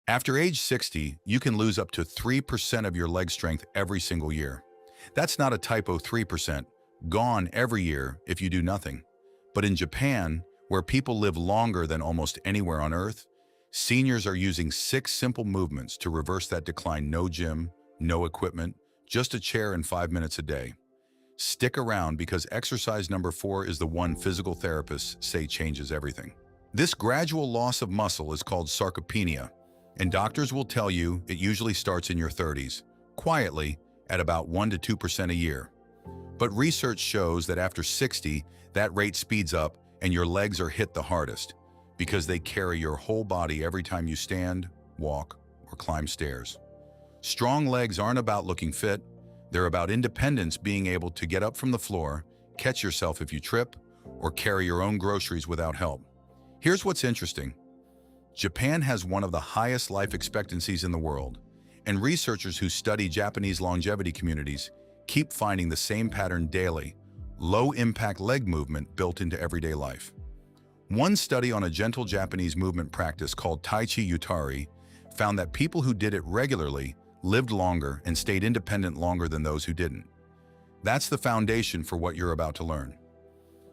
After age 60, you can lose up to 3% of your leg strength every single year. That's not a typo 3%, gone every year if you do nothing. But in Japan, where people live longer than almost anywhere on Earth, seniors are using 6 simple movements to reverse that decline. No gym, no equipment, just a chair and 5 minutes a day. Stick around because exercise number 4 is the one physical therapists say changes everything. This gradual loss of muscle is called sarcopenia, and doctors will tell you it usually starts in your 30s, quietly at about 1 to 2% a year. But research shows that after 60, that rate speeds up and your legs are hit the hardest because they carry your whole body every time you stand, walk, or climb stairs. Strong legs aren't about looking fit. They're about independence, being able to get up from the floor, catch yourself if you trip, or carry your own groceries without help. Here's what's interesting. Japan has one of the highest life expectancies in the world, and researchers who study Japanese longevity communities keep finding the same pattern daily: low-impact leg movement built into everyday life. One study on a gentle Japanese movement practice called Tai Chi Yuttari found that people who did it regularly lived longer and stayed independent longer than those who didn't. That's the foundation for what you're about to learn.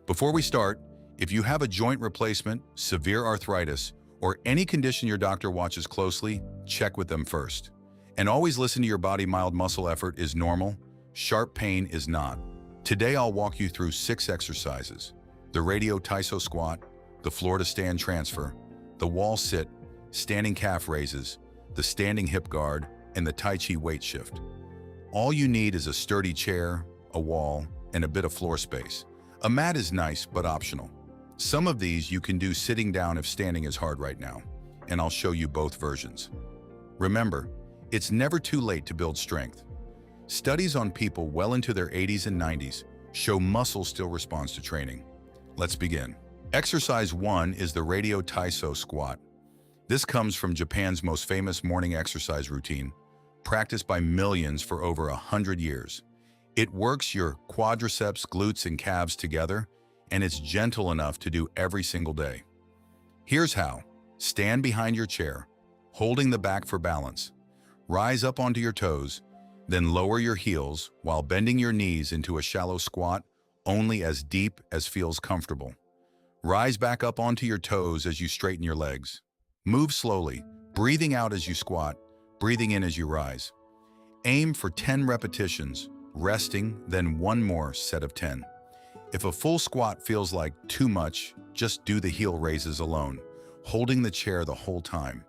Before we start, if you have a joint replacement, severe arthritis, or any condition your doctor watches closely, check with them first. And always listen to your body. Mild muscle effort is normal, sharp pain is not. Today I'll walk you through 6 exercises: the Radio Taiso squat, the floor to stand transfer, the wall sit, standing calf raises, the standing hip guard, and the Tai Chi weight shift. All you need is a sturdy chair, a wall, and a bit of floor space. A mat is nice, but optional. Some of these you can do sitting down if standing is hard right now, and I'll show you both versions. Remember, it's never too late to build strength. Studies on people well into their 80s and 90s show muscle still responds to training. Let's begin. Exercise 1 is the Radio Taiso squat. This comes from Japan's most famous morning exercise routine, practiced by millions for over 100 years. It works your quadriceps, glutes, and calves together, and it's gentle enough to do every single day. Here's how. Stand behind your chair, holding the back for balance. Rise up onto your toes, then lower your heels while bending your knees into a shallow squat, only as deep as feels comfortable. Rise back up onto your toes as you straighten your legs. Move slowly, breathing out as you squat, breathing in as you rise. Aim for 10 repetitions, resting, then one more set of 10. If a full squat feels like too much, just do the heel raises alone, holding the chair the whole time.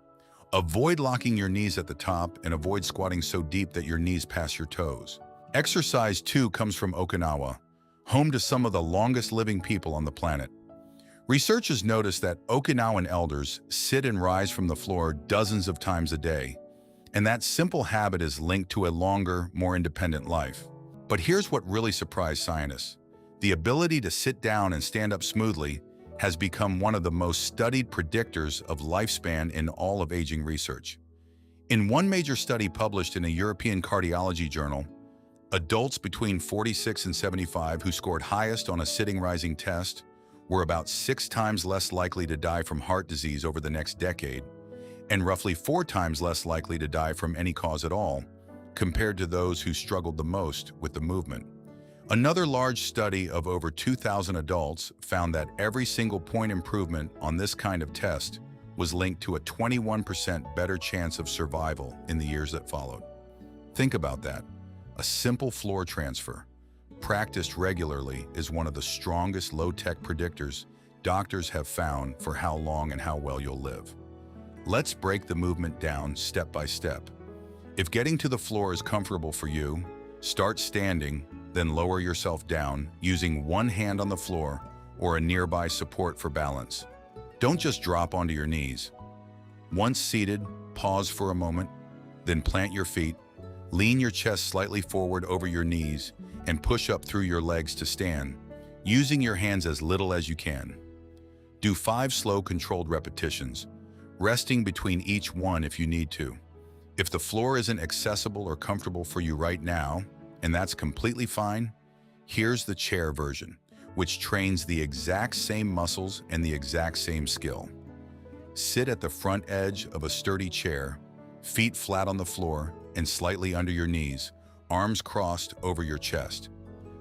Avoid locking your knees at the top and avoid squatting so deep that your knees pass your toes. Exercise 2 comes from Okinawa, home to some of the longest living people on the planet. Researchers noticed that Okinawan elders sit and rise from the floor dozens of times a day, and that simple habit is linked to a longer, more independent life. But here's what really surprised scientists. The ability to sit down and stand up smoothly has become one of the most studied predictors of lifespan in all of aging research. In one major study published in a European cardiology journal, adults between 46 and 75 who scored highest on a sitting-rising test were about 6 times less likely to die from heart disease over the next decade, and roughly 4 times less likely to die from any cause at all, compared to those who struggled the most with the movement. Another large study of over 2,000 adults found that every single point improvement on this kind of test was linked to a 21% better chance of survival in the years that followed. Think about that. A simple floor transfer, practiced regularly, is one of the strongest low-tech predictors doctors have found for how long and how well you'll live. Let's break the movement down step by step. If getting to the floor is comfortable for you, start standing, then lower yourself down using one hand on the floor or a nearby support for balance. Don't just drop onto your knees. Once seated, pause for a moment, then plant your feet, lean your chest slightly forward over your knees, and push up through your legs to stand, using your hands as little as you can. Do 5 slow, controlled repetitions, resting between each one if you need to. If the floor isn't accessible or comfortable for you right now, and that's completely fine, here's the chair version, which trains the exact same muscles and the exact same skill. Sit at the front edge of a sturdy chair, feet flat on the floor and slightly under your knees, arms crossed over your chest.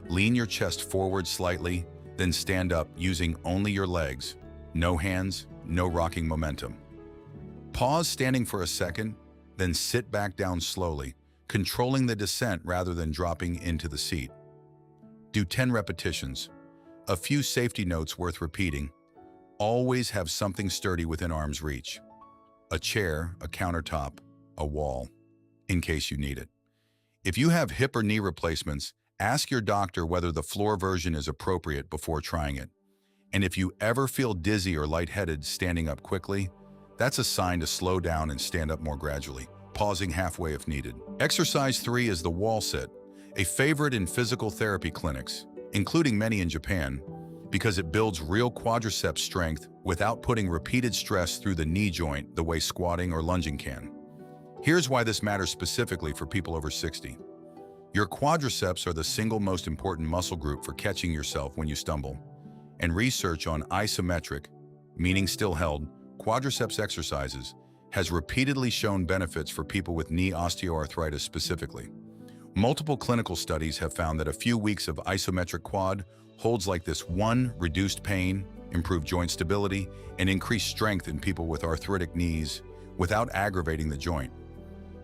Lean your chest forward slightly, then stand up using only your legs. No hands, no rocking momentum. Pause standing for a second, then sit back down slowly, controlling the descent rather than dropping into the seat. Do 10 repetitions. A few safety notes worth repeating. Always have something sturdy within arm's reach. A chair, a countertop, a wall, in case you need it. If you have hip or knee replacements, ask your doctor whether the floor version is appropriate before trying it. And if you ever feel dizzy or lightheaded standing up quickly, that's a sign to slow down and stand up more gradually, pausing halfway if needed. Exercise 3 is the wall sit, a favorite in physical therapy clinics, including many in Japan, because it builds real quadriceps strength without putting repeated stress through the knee joint the way squatting or lunging can. Here's why this matters specifically for people over 60. Your quadriceps are the single most important muscle group for catching yourself when you stumble, and research on isometric, meaning still held, quadriceps exercises has repeatedly shown benefits for people with knee osteoarthritis specifically. Multiple clinical studies have found that a few weeks of isometric quad holds like this: 1, reduced pain, improved joint stability, and increased strength in people with arthritic knees without aggravating the joint.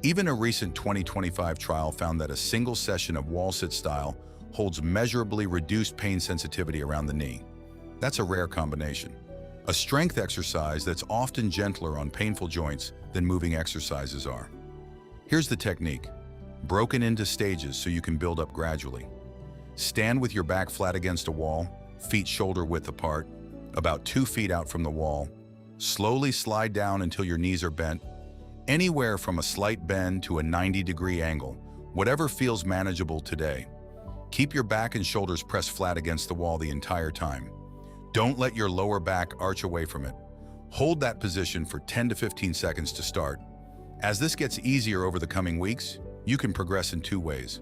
Even a recent 2025 trial found that a single session of wall sit style holds measurably reduced pain sensitivity around the knee. That's a rare combination. A strength exercise that's often gentler on painful joints than moving exercises are. Here's the technique, broken into stages so you can build up gradually. Stand with your back flat against a wall, feet shoulder width apart, about 2 feet out from the wall. Slowly slide down until your knees are bent, anywhere from a slight bend to a 90-degree angle, whatever feels manageable today. Keep your back and shoulders pressed flat against the wall the entire time. Don't let your lower back arch away from it. Hold that position for 10 to 15 seconds to start. As this gets easier over the coming weeks, you can progress in 2 ways.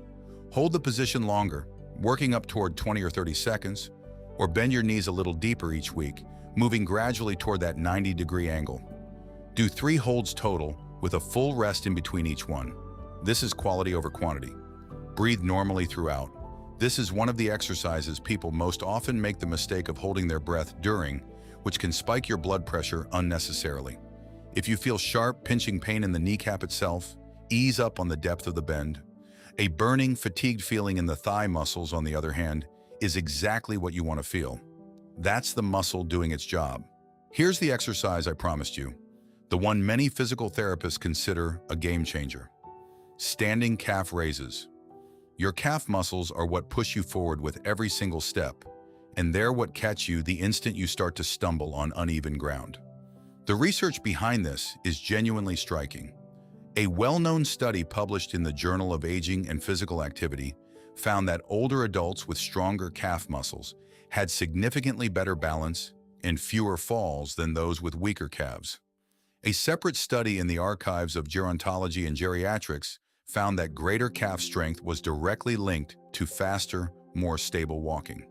Hold the position longer, working up toward 20 or 30 seconds, or bend your knees a little deeper each week, moving gradually toward that 90-degree angle. Do 3 holds total, with a full rest in between each one. This is quality over quantity. Breathe normally throughout. This is one of the exercises people most often make the mistake of holding their breath during, which can spike your blood pressure unnecessarily. If you feel sharp, pinching pain in the kneecap itself, ease up on the depth of the bend. A burning, fatigued feeling in the thigh muscles, on the other hand, is exactly what you want to feel. That's the muscle doing its job. Here's the exercise I promised you, the one many physical therapists consider a game changer. Standing calf raises. Your calf muscles are what push you forward with every single step, and they're what catch you the instant you start to stumble on uneven ground. The research behind this is genuinely striking. A well-known study published in the Journal of Aging and Physical Activity found that older adults with stronger calf muscles had significantly better balance and fewer falls than those with weaker calves. A separate study in the archives of gerontology and geriatrics found that greater calf strength was directly linked to faster, more stable walking.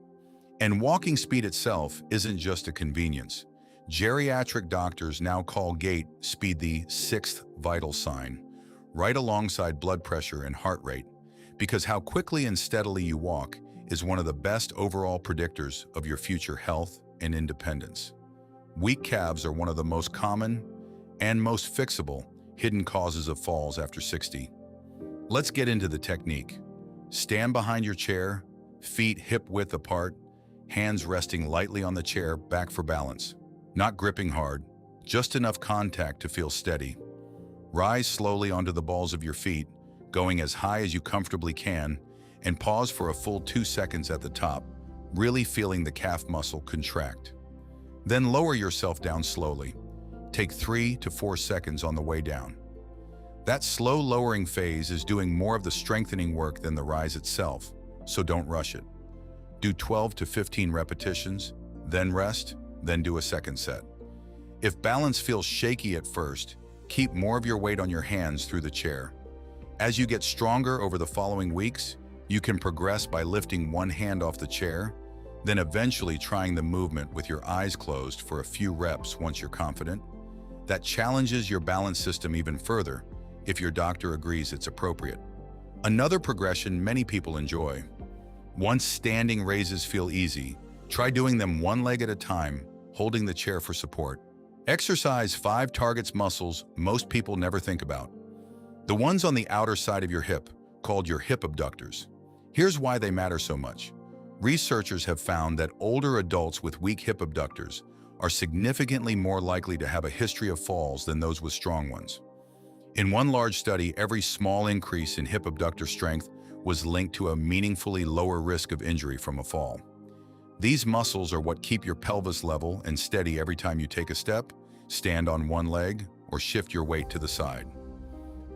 And walking speed itself isn't just a convenience. Geriatric doctors now call gait speed the 6th vital sign, right alongside blood pressure and heart rate, because how quickly and steadily you walk is one of the best overall predictors of your future health and independence. Weak calves are one of the most common and most fixable hidden causes of falls after 60. Let's get into the technique. Stand behind your chair, feet hip-width apart, hands resting lightly on the chair, back for balance. Not gripping hard, just enough contact to feel steady. Rise slowly onto the balls of your feet, going as high as you comfortably can, and pause for a full 2 seconds at the top, really feeling the calf muscle contract. Then lower yourself down slowly. Take 3 to 4 seconds on the way down. That slow lowering phase is doing more of the strengthening work than the rise itself, so don't rush it. Do 12 to 15 repetitions, then rest, then do a second set. If balance feels shaky at first, keep more of your weight on your hands through the chair. As you get stronger over the following weeks, you can progress by lifting one hand off the chair, then eventually trying the movement with your eyes closed for a few reps once you're confident. that challenges your balance system even further if your doctor agrees it's appropriate. Another progression many people enjoy. Once standing raises feel easy, try doing them one leg at a time, holding the chair for support. Exercise 5 targets muscles most people never think about. The ones on the outer side of your hip, called your hip abductors. Here's why they matter so much. Researchers have found that older adults with weak hip abductors are significantly more likely to have a history of falls than those with strong ones. In one large study, every small increase in hip abductor strength was linked to a meaningfully lower risk of injury from a fall. These muscles are what keep your pelvis level and steady every time you take a step, stand on one leg, or shift your weight to the side.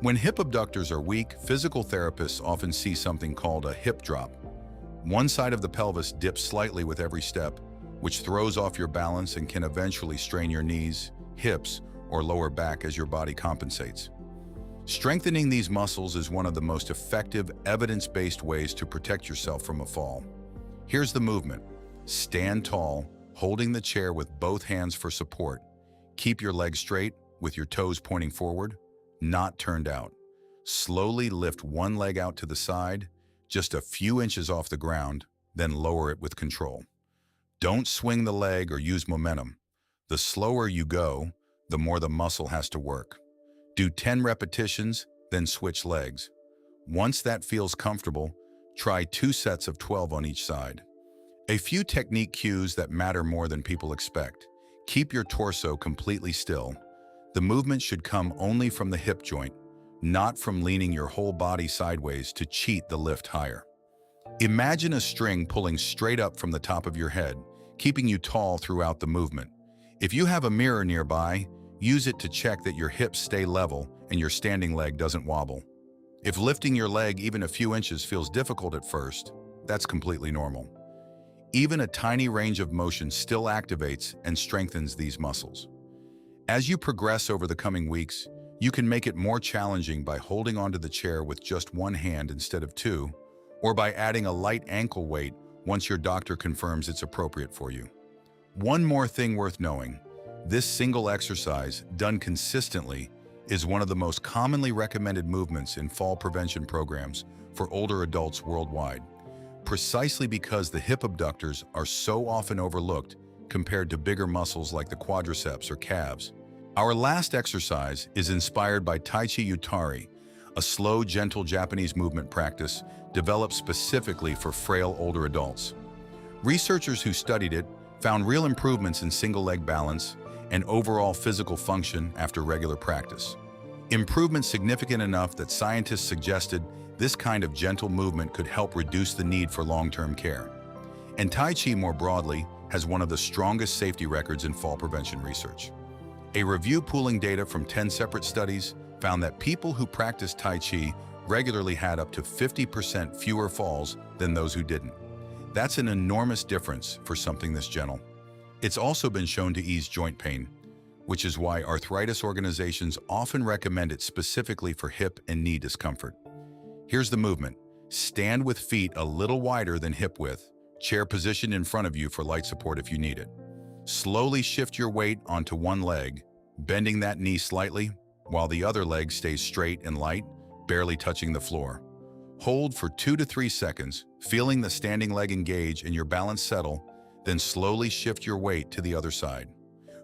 When hip abductors are weak, physical therapists often see something called a hip drop. One side of the pelvis dips slightly with every step, which throws off your balance and can eventually strain your knees, hips, or lower back as your body compensates. Strengthening these muscles is one of the most effective, evidence-based ways to protect yourself from a fall. Here's the movement. Stand tall, holding the chair with both hands for support. Keep your legs straight, with your toes pointing forward, not turned out. Slowly lift one leg out to the side, just a few inches off the ground, then lower it with control. Don't swing the leg or use momentum. The slower you go, the more the muscle has to work. Do 10 repetitions, then switch legs. Once that feels comfortable, try 2 sets of 12 on each side. A few technique cues that matter more than people expect. Keep your torso completely still. The movement should come only from the hip joint, not from leaning your whole body sideways to cheat the lift higher. Imagine a string pulling straight up from the top of your head, keeping you tall throughout the movement. If you have a mirror nearby, use it to check that your hips stay level and your standing leg doesn't wobble. If lifting your leg even a few inches feels difficult at first, that's completely normal. Even a tiny range of motion still activates and strengthens these muscles. As you progress over the coming weeks, you can make it more challenging by holding onto the chair with just one hand instead of 2, or by adding a light ankle weight once your doctor confirms it's appropriate for you. One more thing worth knowing, this single exercise, done consistently, is one of the most commonly recommended movements in fall prevention programs for older adults worldwide, precisely because the hip abductors are so often overlooked compared to bigger muscles like the quadriceps or calves. Our last exercise is inspired by Tai Chi Yuttari, a slow, gentle Japanese movement practice developed specifically for frail older adults. Researchers who studied it found real improvements in single-leg balance and overall physical function after regular practice. Improvements significant enough that scientists suggested this kind of gentle movement could help reduce the need for long-term care. And Tai Chi more broadly has one of the strongest safety records in fall prevention research. A review pooling data from 10 separate studies found that people who practiced Tai Chi regularly had up to 50% fewer falls than those who didn't. That's an enormous difference for something this gentle. It's also been shown to ease joint pain, which is why arthritis organizations often recommend it specifically for hip and knee discomfort. Here's the movement. Stand with feet a little wider than hip width, chair positioned in front of you for light support if you need it. Slowly shift your weight onto one leg, bending that knee slightly, while the other leg stays straight and light, barely touching the floor. Hold for 2 to 3 seconds, feeling the standing leg engage and your balance settle, then slowly shift your weight to the other side.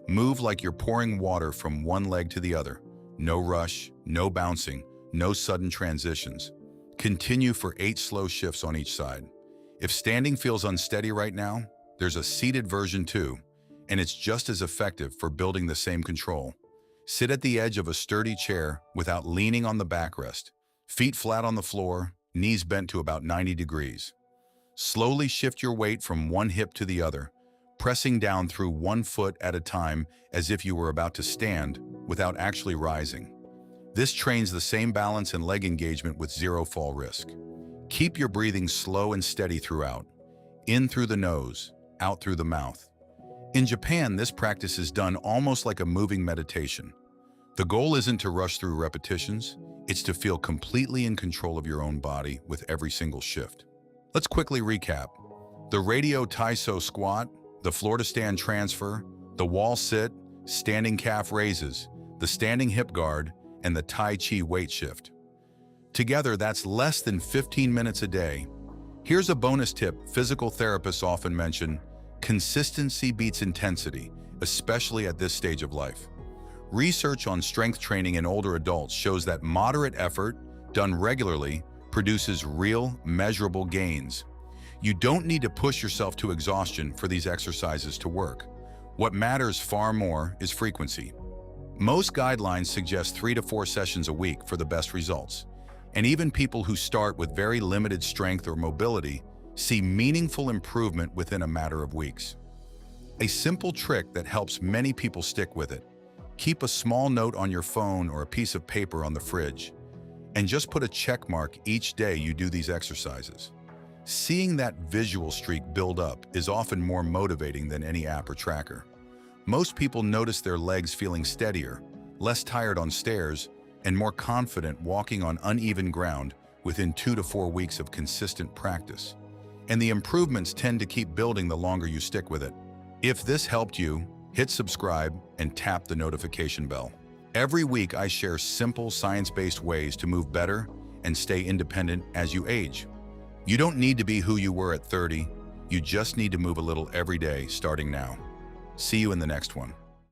Move like you're pouring water from one leg to the other. No rush, no bouncing, no sudden transitions. Continue for 8 slow shifts on each side. If standing feels unsteady right now, there's a seated version too, and it's just as effective for building the same control. Sit at the edge of a sturdy chair without leaning on the backrest. Feet flat on the floor, knees bent to about 90 degrees. Slowly shift your weight from one hip to the other, pressing down through one foot at a time as if you were about to stand without actually rising. This trains the same balance and leg engagement with 0 fall risk. Keep your breathing slow and steady throughout. In through the nose, out through the mouth. In Japan, this practice is done almost like a moving meditation. The goal isn't to rush through repetitions, it's to feel completely in control of your own body with every single shift. Let's quickly recap. The Radio Taiso squat, the floor to stand transfer, the wall sit, standing calf raises. the standing hip guard, and the Tai Chi weight shift. Together, that's less than 15 minutes a day. Here's a bonus tip physical therapists often mention: consistency beats intensity, especially at this stage of life. Research on strength training in older adults shows that moderate effort, done regularly, produces real, measurable gains. You don't need to push yourself to exhaustion for these exercises to work. What matters far more is frequency. Most guidelines suggest 3 to 4 sessions a week for the best results. And even people who start with very limited strength or mobility see meaningful improvement within a matter of weeks. A simple trick that helps many people stick with it: keep a small note on your phone or a piece of paper on the fridge, and just put a check mark each day you do these exercises. Seeing that visual streak build up is often more motivating than any app or tracker. Most people notice their legs feeling steadier, less tired on stairs, and more confident walking on uneven ground within 2 to 4 weeks of consistent practice. And the improvements tend to keep building the longer you stick with it. If this helped you, hit subscribe and tap the notification bell. Every week I share simple science-based ways to move better and stay independent as you age. You don't need to be who you were at 30, you just need to move a little every day starting now. See you in the next one.